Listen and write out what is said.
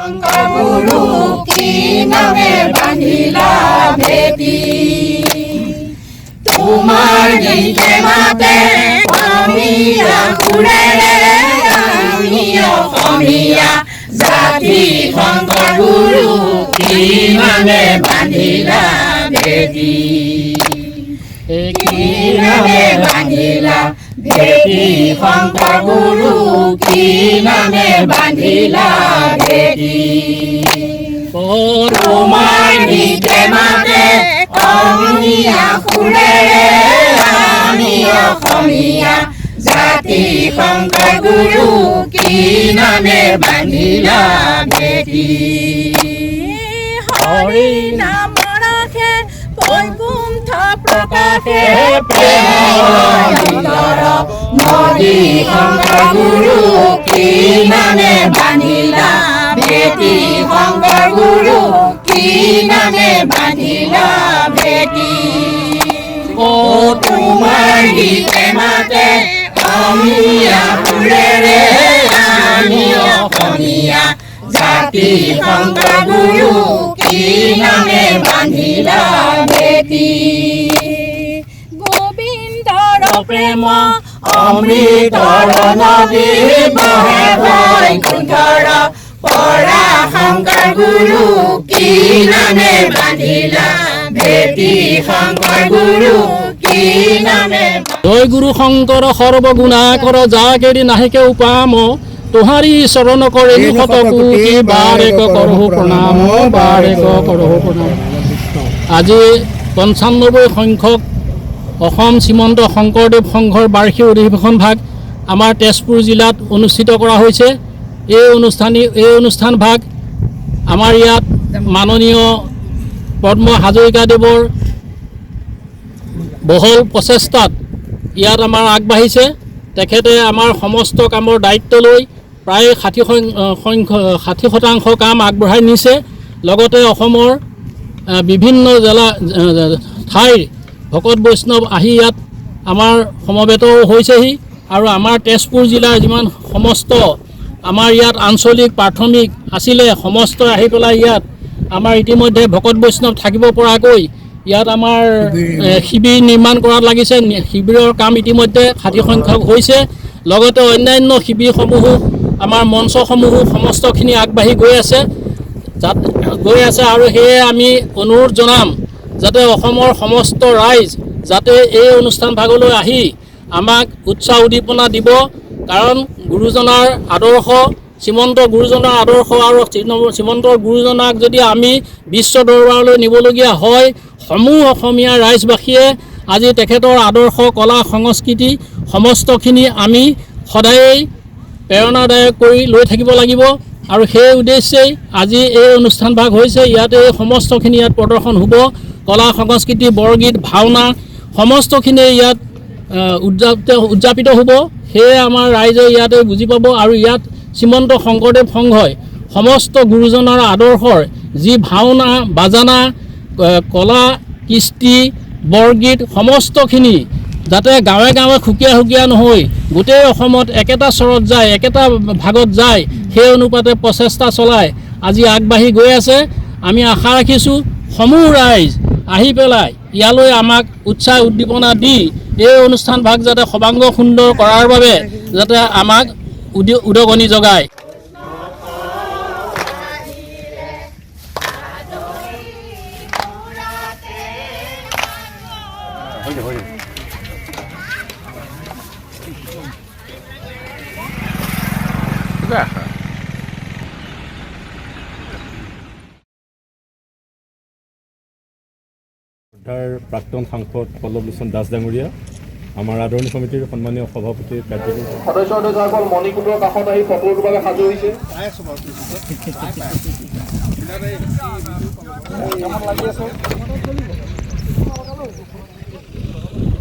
শংকৰ গুৰু কি নামে বান্ধিলা ভেটি তোমাৰ গীতে মাতে অসমীয়া সুৰেৰে আমি অসমীয়া জাতি শংকৰ গুৰু কি নামে বান্ধিলা ভেটি কি নামে বান্ধিলা ভেটি শংকৰ গুৰু কি নামে বান্ধিলা ভেটি তোমাৰ গীতে মাতে অসমীয়া সুৰেৰে আমি অসমীয়া জাতি শংকৰ গুৰু কি নামে বান্ধিলা ভেটি হৰি নাম ৰাখে বৈকুণ্ঠ প্ৰকাশে প্ৰেমৰ নদী শংকৰ গুৰু কি নামে বান্ধিলা ভেটি শংকৰ গুৰু কি নামে বান্ধিলা ভেটি ও তোমাৰ গীতে মাতে অসমীয়া সুৰেৰে আমি অসমীয়া জাতি শংকৰ গুৰু কি নামে বান্ধিলা ভেটি গোবিন্দৰ প্ৰেম অমৃতৰ নদী বহে বৈকুণ্ঠৰ পৰা শংকৰ গুৰু কি নামে বান্ধিলা ভেটি শংকৰ গুৰু কি নামে জয় গুৰু শংকৰ সৰ্বগুণা কৰ যাকেৰি নাহিকে উপাম তোহাৰি চৰণ কৰে শতকোটি বাৰেক কৰহো প্ৰণাম বাৰেক কৰহো প্ৰণাম। আজি ৯৫ সংখ্যক অসম শ্ৰীমন্ত শংকৰদেৱ সংঘৰ বাৰ্ষিক অধিৱেশন ভাগ আমাৰ তেজপুৰ জিলাত অনুষ্ঠিত কৰা হৈছে। এই অনুষ্ঠান ভাগ আমাৰ ইয়াত মাননীয় পদ্ম হাজৰিকাদেৱৰ বহল প্ৰচেষ্টাত ইয়াত আমাৰ আগবাঢ়িছে। তেখেতে আমাৰ সমস্ত কামৰ দায়িত্ব লৈ প্ৰায় ৬০% কাম আগবঢ়াই নিছে। লগতে অসমৰ বিভিন্ন ঠাইৰ ভকত বৈষ্ণৱ আহি ইয়াত আমাৰ সমবেত হৈছেহি আৰু আমাৰ তেজপুৰ জিলাৰ যিমান সমস্ত আমাৰ ইয়াত আঞ্চলিক প্ৰাথমিক আছিলে সমস্ত আহি পেলাই ইয়াত আমাৰ ইতিমধ্যে ভকত বৈষ্ণৱ থাকিব পৰাকৈ ইয়াত আমাৰ শিবিৰ নিৰ্মাণ কৰাত লাগিছে। শিবিৰৰ কাম ইতিমধ্যে ৬০% হৈছে। লগতে অন্যান্য শিবিৰসমূহো আমাৰ মঞ্চসমূহো সমস্তখিনি আগবাঢ়ি গৈ আছে আৰু সেয়ে আমি অনুৰোধ জনাম যাতে অসমৰ সমস্ত ৰাইজ যাতে এই অনুষ্ঠান ভাগলৈ আহি আমাক উৎসাহ উদ্দীপনা দিব। কাৰণ গুৰুজনাৰ আদৰ্শ শ্ৰীমন্ত গুৰুজনাৰ আদৰ্শ আৰু শ্ৰীমন্ত গুৰুজনাক যদি আমি বিশ্ব দৰবাৰলৈ নিবলগীয়া হয় সমূহ অসমীয়া ৰাইজবাসীয়ে আজি তেখেতৰ আদৰ্শ কলা সংস্কৃতি সমস্তখিনি আমি সদায়েই প্ৰেৰণাদায়ক কৰি লৈ থাকিব লাগিব আৰু সেই উদ্দেশ্যেই আজি এই অনুষ্ঠান ভাগ হৈছে। ইয়াতে এই সমস্তখিনি ইয়াত প্ৰদৰ্শন হ'ব। কলা সংস্কৃতি বৰগীত ভাওনা সমস্তখিনি ইয়াত উদযাপিত হ'ব। সেয়ে আমাৰ ৰাইজে ইয়াতে বুজি পাব আৰু ইয়াত শ্ৰীমন্ত শংকৰদেৱ সংঘই সমস্ত গুৰুজনাৰ আদৰ্শৰ যি ভাওনা বাজানা কলা কৃষ্টি বৰগীত সমস্তখিনি যাতে গাঁৱে গাঁৱে সুকীয়া নহৈ গোটেই অসমত একেটা স্বৰত যায় একেটা ভাগত যায় সেই অনুপাতে প্ৰচেষ্টা চলাই আজি আগবাঢ়ি গৈ আছে। আমি আশা ৰাখিছোঁ সমূহ ৰাইজ আহি পেলাই ইয়ালৈ আমাক উৎসাহ উদ্দীপনা দি এই অনুষ্ঠান ভাগ যাতে সৰ্বাংগ সুন্দৰ কৰাৰ বাবে যাতে আমাক উদগনি যোগায়। প্ৰাক্তন সাংসদ পল্লৱলোচন দাস ডাঙৰীয়া, আমাৰ আদৰণি সমিতিৰ সন্মানীয় সভাপতি কাৰ্যকৰী সদস্যসকল মণিকূটৰ কাষত আহি ফটোৰ বাবে সাজু হৈছে।